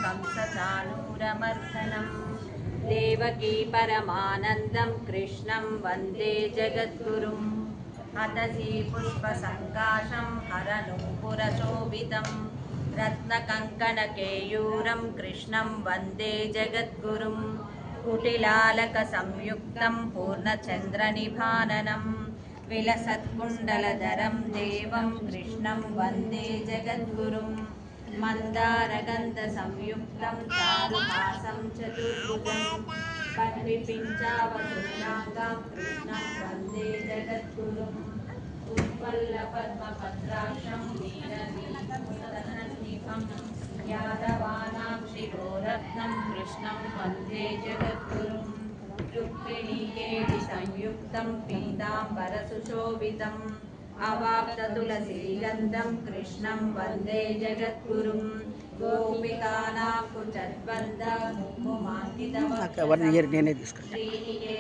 कंसचाणूरमर्दनं देवकी परमानन्दं कृष्णं वन्दे जगद्गुरुम् अतसी पुष्पसङ्काशं हरनूपुरशोभितं रत्नकङ्कणकेयूरं कृष्णं वन्दे जगद्गुरुम् कुटिलालकसंयुक्तं पूर्णचन्द्रनिभाननं विलसत्कुण्डलधरं देवं कृष्णं वन्दे जगद्गुरुम् मन्दारगन्धसंयुक्तं चारुहासं चतुर्भुजं पद्मपिञ्चावसूनाङ्गां कृष्णं वन्दे जगद्गुरुम् उत्पल्लपद्मपत्राक्षं नीलनीलसन्निभं यादवानां शिरोरत्नं कृष्णं वन्दे जगद्गुरुम् रुक्मिणीकेलिसंयुक्तं पीताम्बरसुशोभितम् अवाप्ततुलसीगन्धं कृष्णं वन्दे जगद्गुरुम् गोपिकानां कुचद्वन्द्वकुङ्कुमाङ्कितवक्षसं श्रीनिकेतनगुप्तं